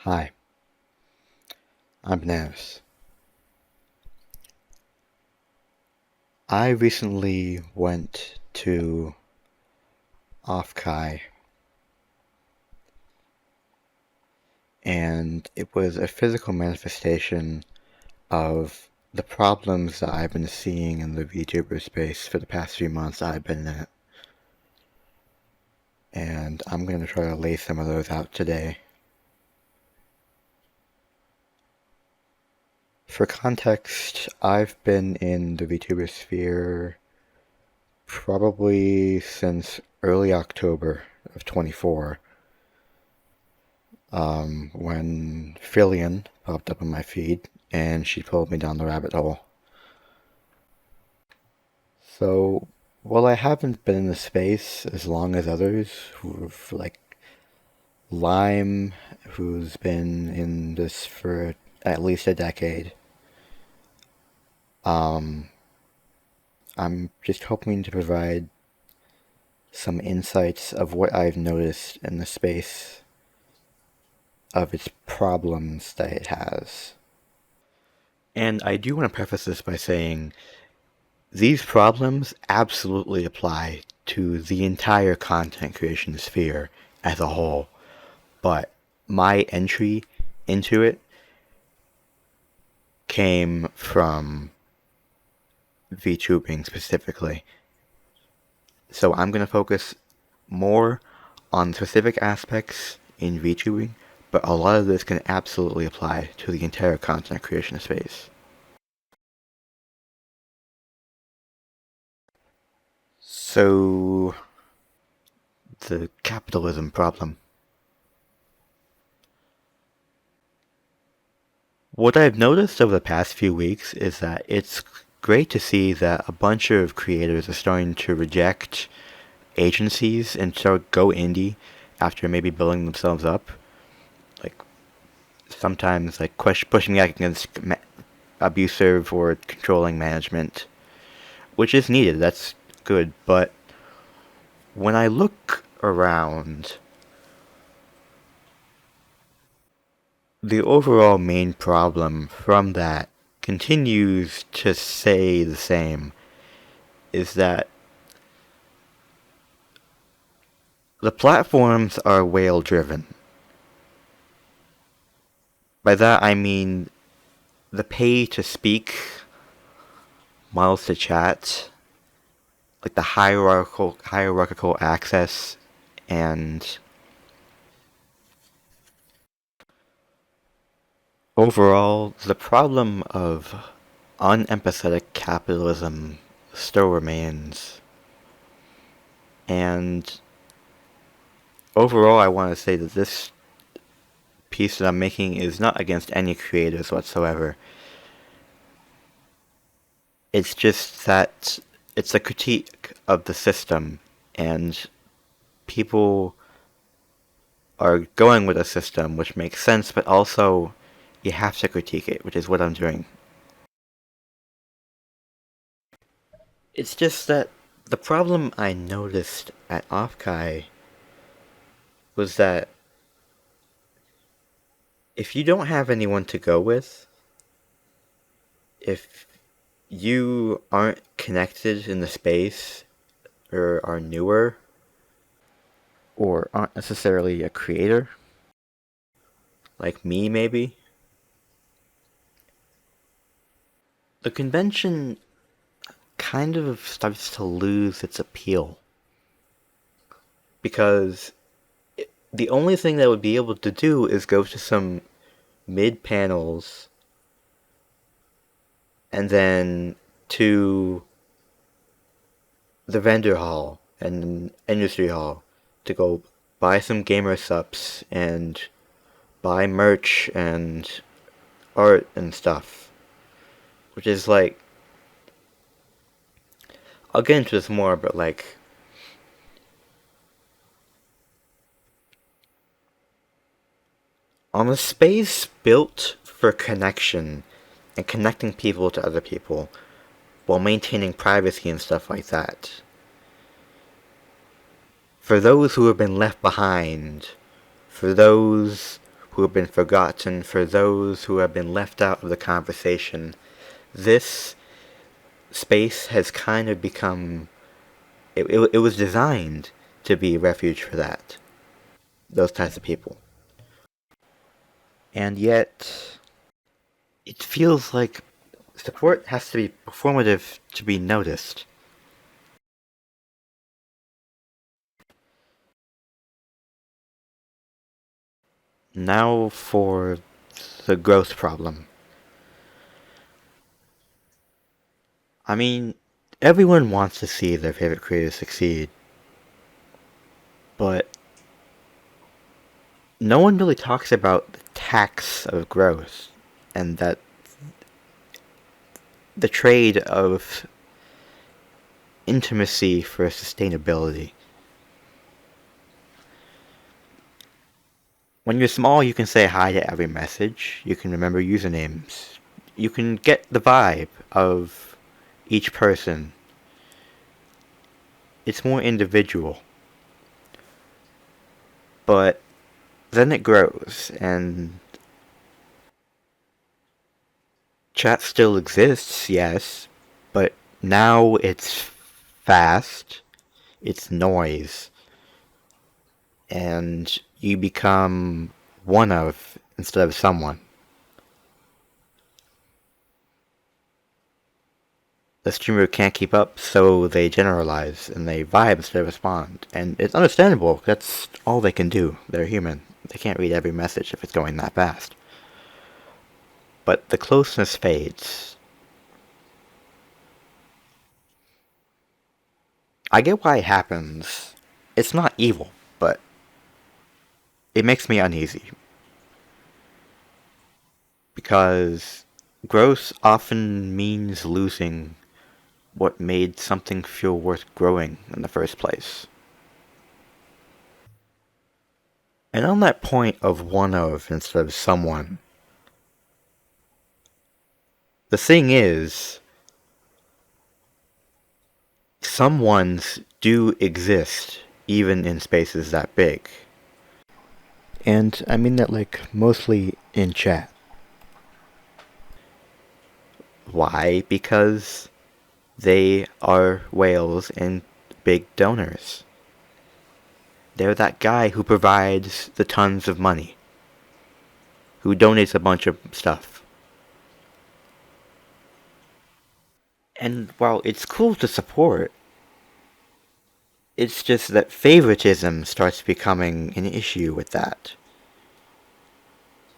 Hi, I'm Bananas. I recently went to offkai, and it was a physical manifestation of the problems that I've been seeing in the VTuber space for the past few months I've been in it. And I'm going to try to lay some of those out today. For context, I've been in the VTuber sphere probably since early October of 24, when Fillion popped up on my feed and she pulled me down the rabbit hole. So, while I haven't been in the space as long as others who've, like Lime, who's been in this for at least a decade, I'm just hoping to provide some insights of what I've noticed in the space, of its problems that it has. And I do want to preface this by saying these problems absolutely apply to the entire content creation sphere as a whole, but my entry into it came from VTubing specifically. So I'm going to focus more on specific aspects in VTubing, but a lot of this can absolutely apply to the entire content creation space. So, the capitalism problem. What I've noticed over the past few weeks is that it's great to see that a bunch of creators are starting to reject agencies and start go indie after maybe building themselves up. Like sometimes like pushing back against abusive or controlling management, which is needed. That's good. But when I look around, the overall main problem from that continues to stay the same, is that the platforms are whale driven. By that I mean the pay to speak, models to chat, like the hierarchical access, and overall the problem of unempathetic capitalism still remains. And overall I want to say that this piece that I'm making is not against any creators whatsoever. It's just that it's a critique of the system, and people are going with a system which makes sense, but also you have to critique it, which is what I'm doing. It's just that the problem I noticed at offkai was that if you don't have anyone to go with, if you aren't connected in the space, or are newer, or aren't necessarily a creator, like me maybe, the convention kind of starts to lose its appeal. Because the only thing that would be able to do is go to some mid panels and then to the vendor hall and industry hall to go buy some gamer subs and buy merch and art and stuff. Which is like, I'll get into this more, but like, on a space built for connection and connecting people to other people while maintaining privacy and stuff like that, for those who have been left behind, for those who have been forgotten, for those who have been left out of the conversation. This space has kind of become... It was designed to be a refuge for that. Those types of people. And yet, it feels like support has to be performative to be noticed. Now for the growth problem. I mean, everyone wants to see their favorite creators succeed, but no one really talks about the tax of growth and that the trade of intimacy for sustainability. When you're small, you can say hi to every message, you can remember usernames, you can get the vibe of each person. It's more individual. But then it grows, and chat still exists, yes, but now it's fast, it's noise, and you become one of instead of someone. The streamer can't keep up, so they generalize and they vibe instead of respond. And it's understandable, that's all they can do. They're human. They can't read every message if it's going that fast. But the closeness fades. I get why it happens. It's not evil, but it makes me uneasy. Because growth often means losing what made something feel worth growing in the first place. And on that point of one of instead of someone, the thing is, someones do exist even in spaces that big. And I mean that like mostly in chat. Why? Because they are whales and big donors. They're that guy who provides the tons of money, who donates a bunch of stuff. And while it's cool to support, it's just that favoritism starts becoming an issue with that.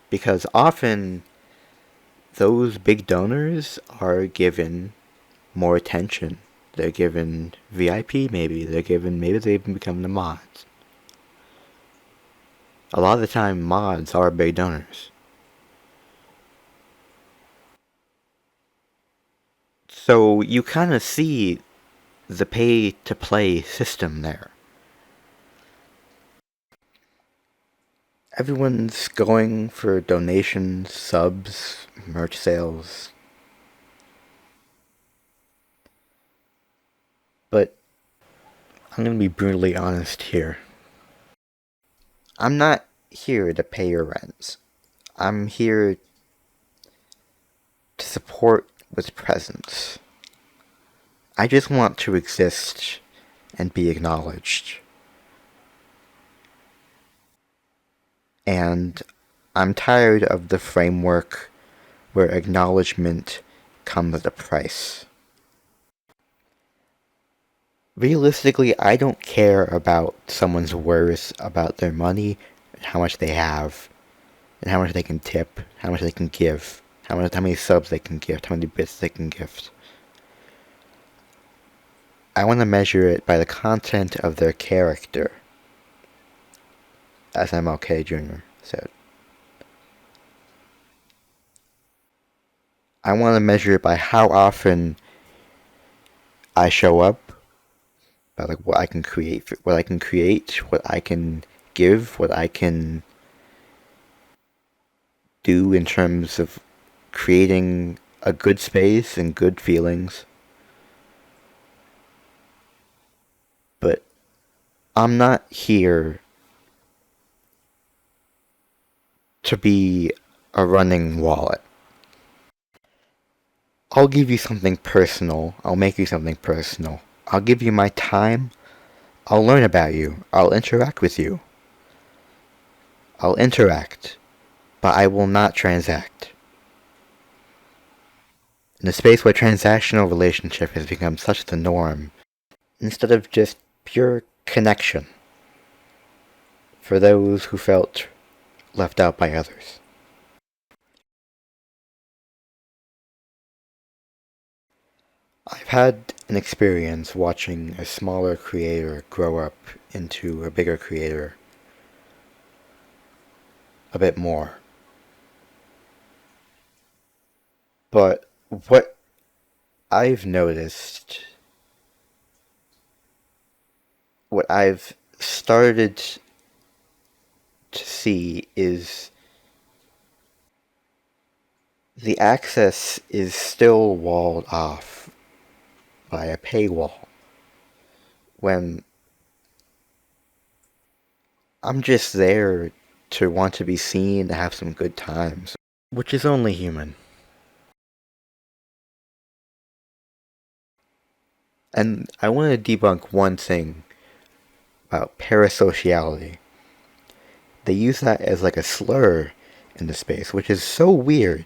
Because often, those big donors are given more attention. They're given VIP maybe, maybe they even become the mods. A lot of the time, mods are big donors. So you kind of see the pay-to-play system there. Everyone's going for donations, subs, merch sales. But I'm gonna be brutally honest here. I'm not here to pay your rent. I'm here to support with presence. I just want to exist and be acknowledged. And I'm tired of the framework where acknowledgement comes at a price. Realistically, I don't care about someone's worth, about their money, how much they have, and how much they can tip, how much they can give, how many subs they can gift, how many bits they can gift. I want to measure it by the content of their character, as MLK Jr. said. I want to measure it by how often I show up, by like what I can create, what I can give, what I can do in terms of creating a good space and good feelings. But I'm not here to be a running wallet. I'll give you something personal. I'll make you something personal. I'll give you my time. I'll learn about you. I'll interact with you. I'll interact, but I will not transact. In a space where transactional relationship has become such the norm, instead of just pure connection for those who felt left out by others. I've had an experience watching a smaller creator grow up into a bigger creator a bit more. But what I've noticed, what I've started to see is the access is still walled off by a paywall. When I'm just there to want to be seen and have some good times, which is only human. And I want to debunk one thing about parasociality. They use that as like a slur in the space, which is so weird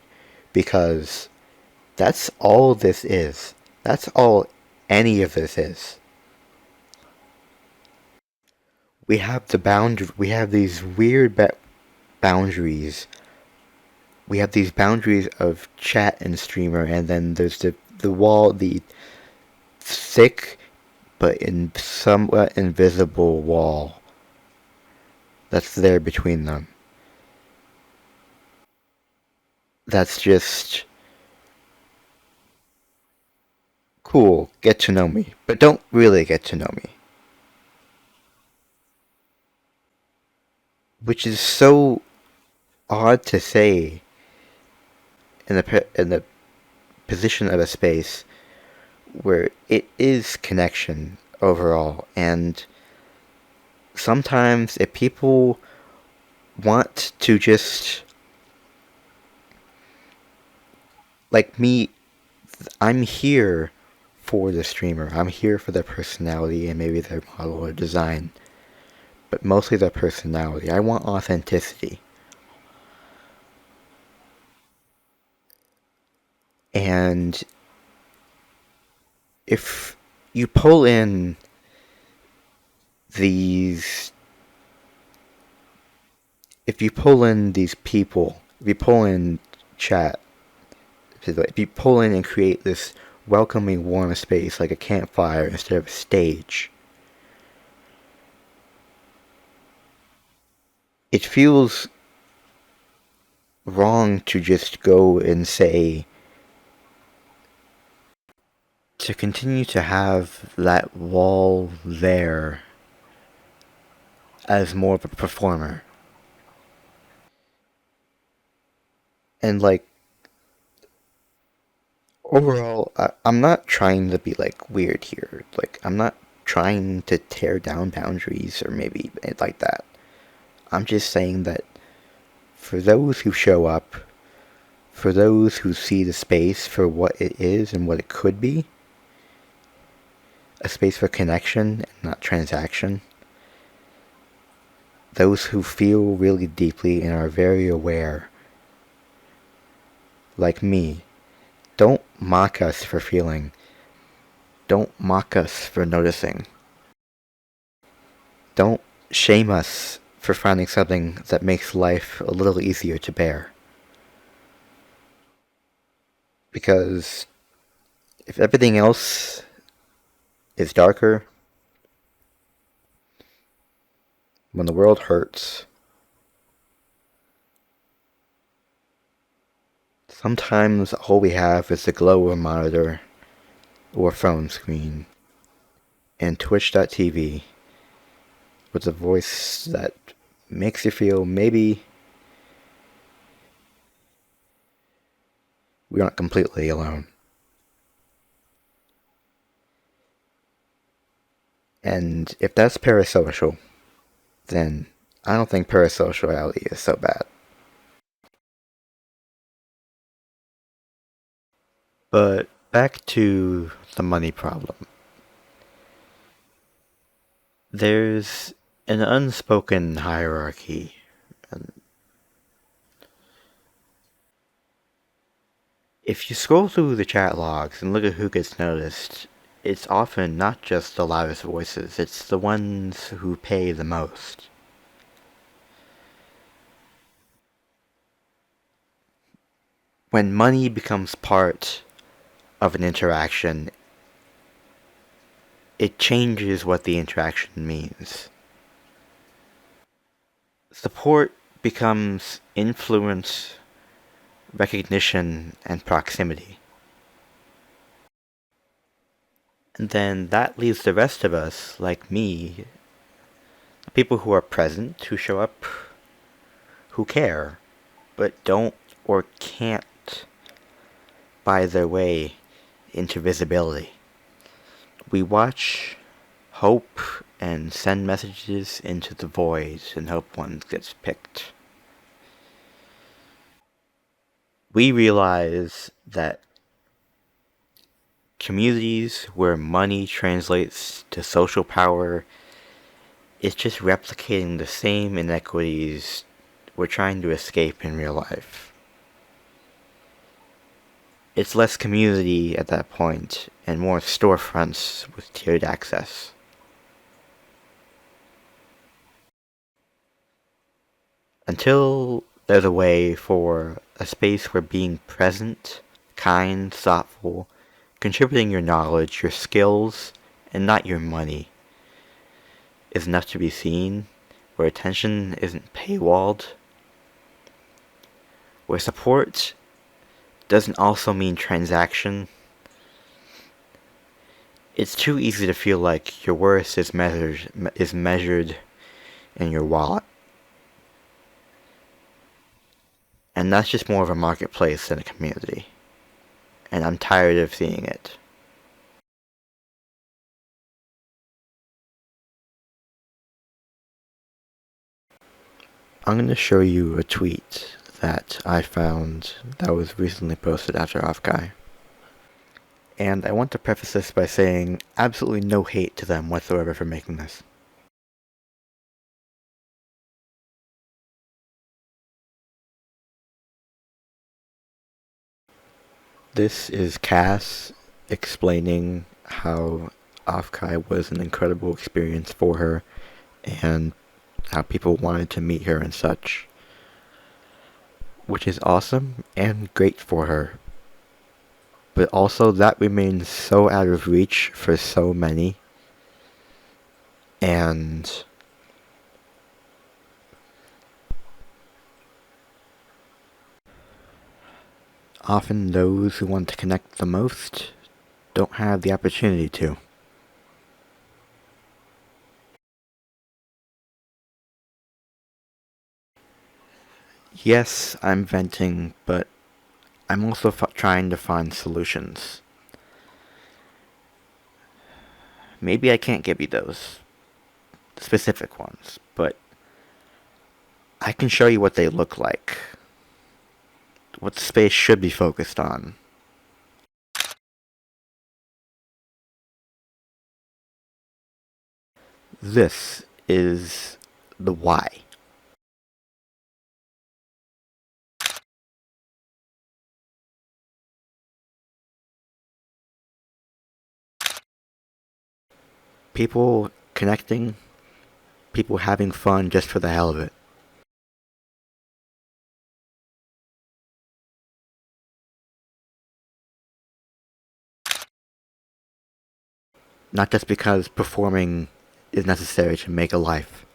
because that's all this is. That's all any of this is. We have the boundary. We have these weird boundaries. We have these boundaries of chat and streamer, and then there's the wall, the thick but in somewhat invisible wall that's there between them. That's just cool. Get to know me, but don't really get to know me. Which is so odd to say in the position of a space where it is connection overall, and sometimes if people want to just like me, I'm here for the streamer. I'm here for their personality and maybe their model or design, but mostly their personality. I want authenticity. And if you pull in these if you pull in these people, if you pull in chat, if you pull in and create this welcoming, warm space like a campfire instead of a stage, it feels wrong to just go and say, to continue to have that wall there as more of a performer. And like, overall, I'm not trying to be like weird here. Like, I'm not trying to tear down boundaries or maybe like that. I'm just saying that for those who show up, for those who see the space for what it is and what it could be, a space for connection and not transaction, those who feel really deeply and are very aware, like me, don't mock us for feeling. Don't mock us for noticing. Don't shame us for finding something that makes life a little easier to bear. Because if everything else is darker, when the world hurts, sometimes all we have is the glow of a monitor or phone screen and twitch.tv with a voice that makes you feel maybe we aren't completely alone. And if that's parasocial, then I don't think parasociality is so bad. But back to the money problem. There's an unspoken hierarchy. And if you scroll through the chat logs and look at who gets noticed, it's often not just the loudest voices, it's the ones who pay the most. When money becomes part of an interaction, it changes what the interaction means. Support becomes influence, recognition, and proximity. And then that leaves the rest of us, like me, people who are present, who show up, who care, but don't or can't buy their way into visibility. We watch, hope, and send messages into the void and hope one gets picked. We realize that communities where money translates to social power is just replicating the same inequities we're trying to escape in real life. It's less community at that point and more storefronts with tiered access. Until there's a way for a space where being present, kind, thoughtful, contributing your knowledge, your skills, and not your money is enough to be seen, where attention isn't paywalled, where support doesn't also mean transaction. It's too easy to feel like your worth is measured in your wallet. And that's just more of a marketplace than a community. And I'm tired of seeing it. I'm going to show you a tweet that I found that was recently posted after offkai. And I want to preface this by saying absolutely no hate to them whatsoever for making this. This is Cass explaining how offkai was an incredible experience for her and how people wanted to meet her and such. Which is awesome and great for her. But also that remains so out of reach for so many. And often those who want to connect the most don't have the opportunity to. Yes, I'm venting, but I'm also trying to find solutions. Maybe I can't give you those specific ones, but I can show you what they look like. What the space should be focused on. This is the why. People connecting, people having fun just for the hell of it. Not just because performing is necessary to make a life.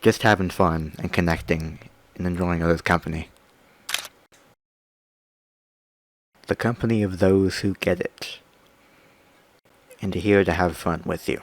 Just having fun and connecting and enjoying others' company. The company of those who get it. And here to have fun with you.